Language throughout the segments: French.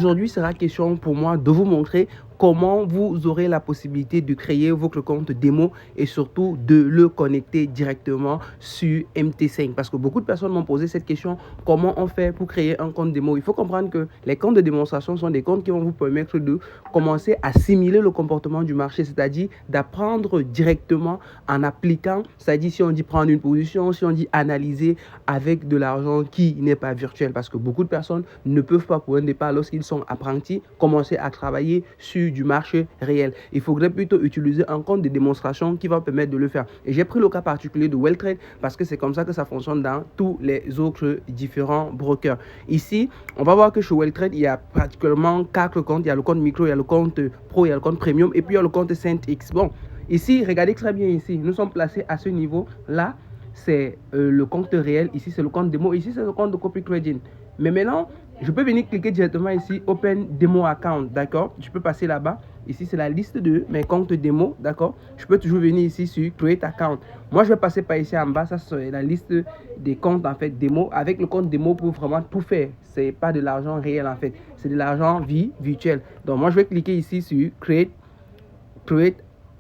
Aujourd'hui sera question pour moi de vous montrer comment vous aurez la possibilité de créer votre compte démo et surtout de le connecter directement sur MT5. Parce que beaucoup de personnes m'ont posé cette question, comment on fait pour créer un compte démo? Il faut comprendre que les comptes de démonstration sont des comptes qui vont vous permettre de commencer à simuler le comportement du marché, c'est-à-dire d'apprendre directement en appliquant, c'est-à-dire si on dit prendre une position, si on dit analyser avec de l'argent qui n'est pas virtuel. Parce que beaucoup de personnes ne peuvent pas pour un départ, lorsqu'ils sont apprentis, commencer à travailler sur du marché réel. Il faudrait plutôt utiliser un compte de démonstration qui va permettre de le faire. Et j'ai pris le cas particulier de Welltrade parce que c'est comme ça que ça fonctionne dans tous les autres différents brokers. Ici, on va voir que chez Welltrade, il y a particulièrement 4 comptes. Il y a le compte micro, il y a le compte pro, il y a le compte premium et puis il y a le compte CentX. Bon, ici, regardez très bien ici. Nous sommes placés à ce niveau-là. C'est le compte réel. Ici, c'est le compte démo. Ici, c'est le compte de copy trading. Mais maintenant, je peux venir cliquer directement ici, Open Demo Account, d'accord? Je peux passer là-bas. Ici, c'est la liste de mes comptes démo, d'accord? Je peux toujours venir ici sur Create Account. Moi, je vais passer par ici en bas. Ça, c'est la liste des comptes, en fait, démo. Avec le compte démo, pour vraiment tout faire. C'est pas de l'argent réel, en fait. C'est de l'argent virtuel. Donc, moi, je vais cliquer ici sur Create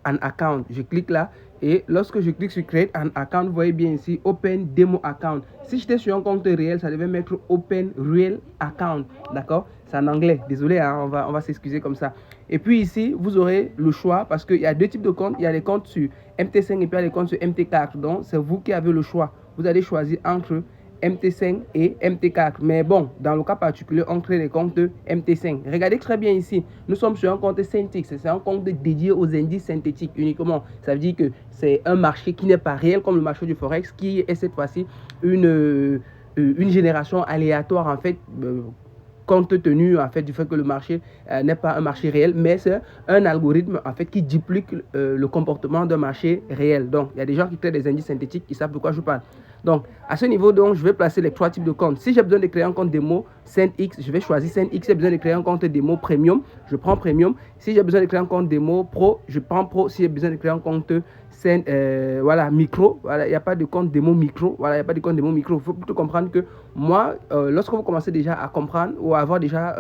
an Account. Je clique là. Et lorsque je clique sur Create an Account, vous voyez bien ici, Open Demo Account. Si j'étais sur un compte réel, ça devait mettre Open Real Account. D'accord? C'est en anglais. Désolé, hein, on va s'excuser comme ça. Et puis ici, vous aurez le choix parce qu'il y a deux types de comptes. Il y a les comptes sur MT5 et puis il y a les comptes sur MT4. Donc, c'est vous qui avez le choix. Vous allez choisir entre MT5 et MT4. Mais bon, dans le cas particulier, on crée les comptes MT5. Regardez très bien ici. Nous sommes sur un compte Synthetix. C'est un compte dédié aux indices synthétiques uniquement. Ça veut dire que c'est un marché qui n'est pas réel comme le marché du Forex, qui est cette fois-ci une génération aléatoire en fait. Compte tenu en fait du fait que le marché n'est pas un marché réel, mais c'est un algorithme en fait qui duplique le comportement d'un marché réel. Donc, il y a des gens qui créent des indices synthétiques qui savent de quoi je parle. Donc, à ce niveau, donc, je vais placer les 3 types de comptes. Si j'ai besoin de créer un compte démo CentX, je vais choisir CentX. Si j'ai besoin de créer un compte démo Premium, je prends Premium. Si j'ai besoin de créer un compte démo Pro, je prends Pro. Si j'ai besoin de créer un compte voilà, micro, voilà, il n'y a pas de compte démo micro. Voilà, il n'y a pas de compte démo micro. Il faut plutôt comprendre que moi, lorsque vous commencez déjà à comprendre ou à avoir déjà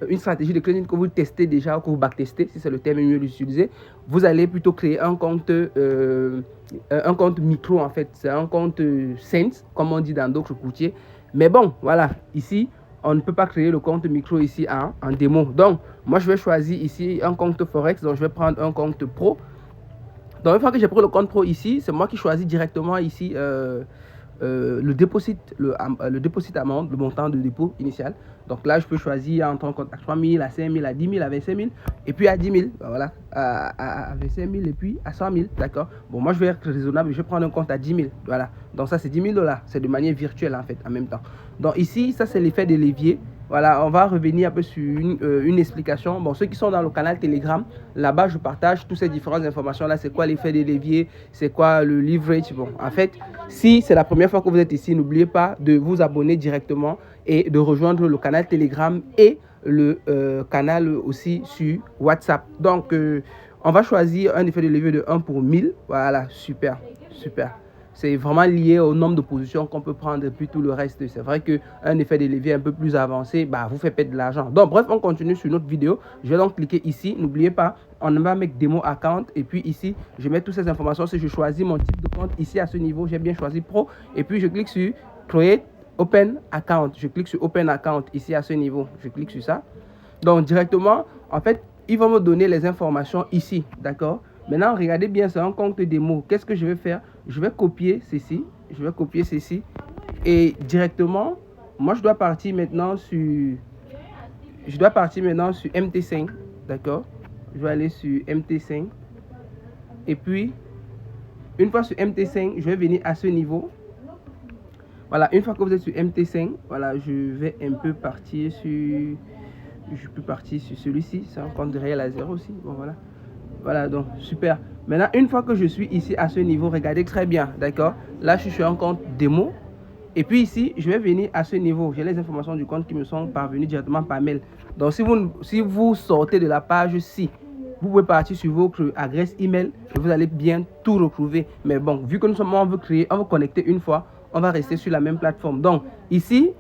une stratégie de trading que vous testez déjà ou que vous backtestez, si c'est le terme mieux d'utiliser, vous allez plutôt créer un compte micro en fait. C'est un compte Cent, comme on dit dans d'autres courtiers. Mais bon, voilà, ici, on ne peut pas créer le compte micro ici en démo. Donc, moi, je vais choisir ici un compte Forex. Donc, je vais prendre un compte pro. Donc, une fois que j'ai pris le compte pro ici, c'est moi qui choisis directement ici le deposit amount, le montant de dépôt initial. Donc là, je peux choisir entre un compte à 3 000, à 5 000, à 10 000, à 25 000, et puis à 10 000, voilà, à 25 000 et puis à 100 000, d'accord. Bon, moi, je vais être raisonnable, je vais prendre un compte à 10 000, voilà. Donc ça, c'est 10 000 $, c'est de manière virtuelle en fait, en même temps. Donc ici, ça, c'est l'effet de levier. Voilà, on va revenir un peu sur une explication. Bon, ceux qui sont dans le canal Telegram, là-bas, je partage toutes ces différentes informations-là. C'est quoi l'effet des leviers? C'est quoi le leverage? Bon, en fait, si c'est la première fois que vous êtes ici, n'oubliez pas de vous abonner directement et de rejoindre le canal Telegram et le canal aussi sur WhatsApp. Donc, on va choisir un effet de levier de 1 pour 1000. Voilà, super, super. C'est vraiment lié au nombre de positions qu'on peut prendre et puis tout le reste. C'est vrai qu'un effet de levier un peu plus avancé, bah, vous fait perdre de l'argent. Donc, bref, on continue sur notre vidéo. Je vais donc cliquer ici. N'oubliez pas, on va mettre démo account. Et puis ici, je mets toutes ces informations. Si je choisis mon type de compte ici à ce niveau, j'ai bien choisi Pro. Et puis, je clique sur Create Open Account. Je clique sur Open Account ici à ce niveau. Je clique sur ça. Donc, directement, en fait, ils vont me donner les informations ici. D'accord? Maintenant, regardez bien, c'est un compte démo. Qu'est-ce que je vais faire? Je vais copier ceci. Je vais copier ceci. Et directement, moi, je dois partir maintenant sur MT5. D'accord? Je vais aller sur MT5. Et puis, une fois sur MT5, je vais venir à ce niveau. Voilà, une fois que vous êtes sur MT5, voilà, je vais un peu partir sur... Je peux partir sur celui-ci. C'est un compte réel à 0 aussi. Bon, voilà. Voilà, donc super. Maintenant, une fois que je suis ici à ce niveau, regardez très bien, d'accord? Là, je suis sur un compte démo. Et puis ici, je vais venir à ce niveau. J'ai les informations du compte qui me sont parvenues directement par mail. Donc, si vous sortez de la page ci, vous pouvez partir sur votre adresse email et vous allez bien tout retrouver. Mais bon, vu que nous sommes, on veut connecter une fois, on va rester sur la même plateforme. Donc, ici,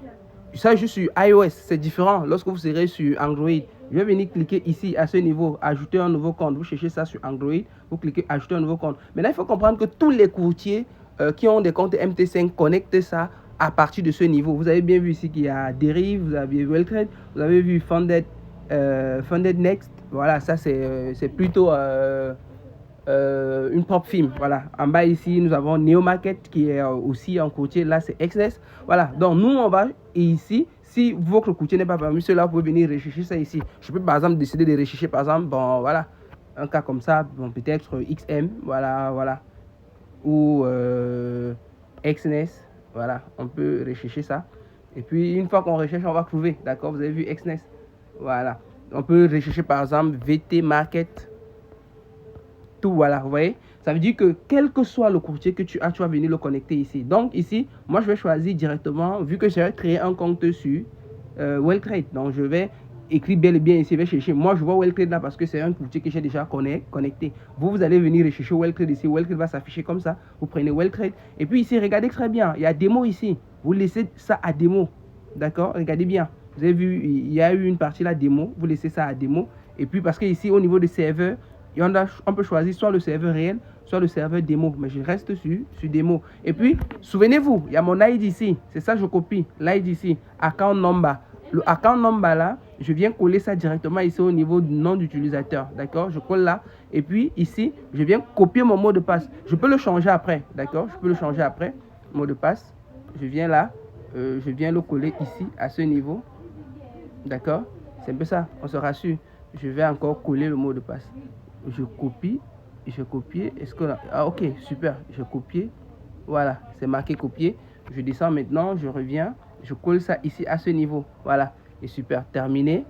Ça, juste sur iOS, c'est différent. Lorsque vous serez sur Android, je vais venir cliquer ici à ce niveau, ajouter un nouveau compte. Vous cherchez ça sur Android, vous cliquez ajouter un nouveau compte. Maintenant, il faut comprendre que tous les courtiers qui ont des comptes MT5 connectent ça à partir de ce niveau. Vous avez bien vu ici qu'il y a Derive, vous avez Welltrade, vous avez vu Funded Next. Voilà, ça c'est plutôt une propre film. Voilà, en bas ici nous avons Neo Market qui est aussi un courtier. Là c'est XS. Voilà, donc nous on va ici. Si votre courtier n'est pas permis, cela vous pouvez venir rechercher ça ici. Je peux par exemple décider de rechercher par exemple, bon voilà, un cas comme ça, bon peut-être XM, voilà, ou XNES. Voilà, on peut rechercher ça. Et puis une fois qu'on recherche, on va trouver. D'accord, vous avez vu XNES. Voilà, on peut rechercher par exemple VT Market. Tout, voilà, vous voyez, ça veut dire que quel que soit le courtier que tu as, tu vas venir le connecter ici. Donc ici, moi je vais choisir directement, vu que j'ai créé un compte sur Welltrade, donc je vais écrire bel et bien ici, je vais chercher. Moi je vois Welltrade là parce que c'est un courtier que j'ai déjà connecté. Vous allez venir rechercher Welltrade ici. Welltrade va s'afficher comme ça. Vous prenez Welltrade et puis ici, regardez très bien, il y a démo ici. Vous laissez ça à démo, d'accord? Regardez bien. Vous avez vu, il y a eu une partie là démo. Vous laissez ça à démo. Et puis parce que ici au niveau des serveurs, on peut choisir soit le serveur réel, soit le serveur démo. Mais je reste sur démo. Et puis, souvenez-vous, il y a mon ID ici. C'est ça, je copie. L'ID ici, account number. Le account number là, je viens coller ça directement ici au niveau du nom d'utilisateur. D'accord? Je colle là. Et puis ici, je viens copier mon mot de passe. Je peux le changer après. D'accord? Je peux le changer après. Mot de passe. Je viens là. Je viens le coller ici, à ce niveau. D'accord? C'est un peu ça. On se rassure. Je vais encore coller le mot de passe. Je copie, est-ce que là, ah ok, super, je copie, voilà, c'est marqué copier, je descends maintenant, je reviens, je colle ça ici à ce niveau, voilà, et super, terminé,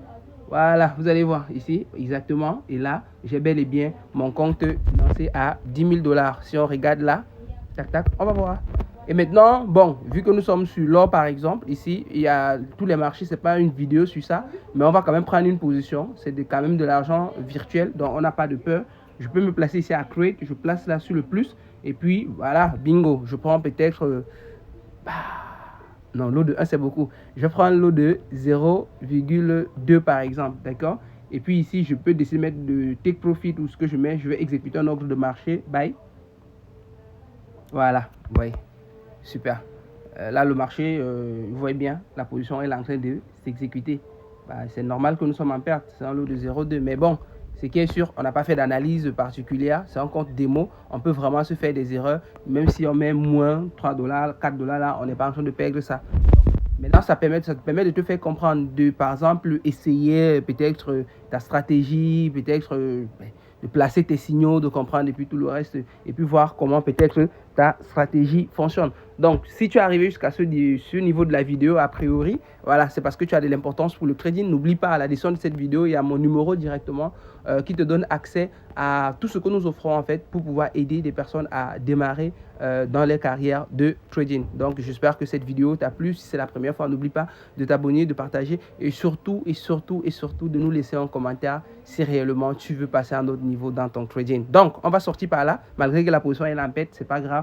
voilà, vous allez voir ici, exactement, et là, j'ai bel et bien mon compte lancé à 10 000 $, si on regarde là, tac, tac, on va voir. Et maintenant, bon, vu que nous sommes sur l'or par exemple, ici, il y a tous les marchés, c'est pas une vidéo sur ça, mais on va quand même prendre une position. C'est quand même de l'argent virtuel, donc on n'a pas de peur. Je peux me placer ici à Create, je place là sur le plus, et puis voilà, bingo, je prends peut-être... non, l'eau de 1 c'est beaucoup. Je prends l'eau de 0,2 par exemple, d'accord? Et puis ici, je peux décider de mettre de take profit ou ce que je mets, je vais exécuter un ordre de marché, buy. Voilà, vous voyez. Super. Là, le marché, vous voyez bien, la position est en train de s'exécuter. C'est normal que nous sommes en perte. C'est un lot de 0,2. Mais bon, ce qui est sûr, on n'a pas fait d'analyse particulière. C'est un compte démo. On peut vraiment se faire des erreurs. Même si on met moins 3 $, 4 $, là, on n'est pas en train de perdre ça. Maintenant, ça te permet de te faire comprendre, de, par exemple, essayer peut-être ta stratégie, peut-être de placer tes signaux, de comprendre et puis tout le reste, et puis voir comment peut-être ta stratégie fonctionne. Donc, si tu es arrivé jusqu'à ce niveau de la vidéo, a priori, voilà, c'est parce que tu as de l'importance pour le trading. N'oublie pas, à la description de cette vidéo, il y a mon numéro directement qui te donne accès à tout ce que nous offrons en fait pour pouvoir aider des personnes à démarrer dans les carrières de trading. Donc, j'espère que cette vidéo t'a plu. Si c'est la première fois, n'oublie pas de t'abonner, de partager et surtout de nous laisser un commentaire si réellement tu veux passer à un autre niveau dans ton trading. Donc, on va sortir par là. Malgré que la position est en pète, c'est pas grave.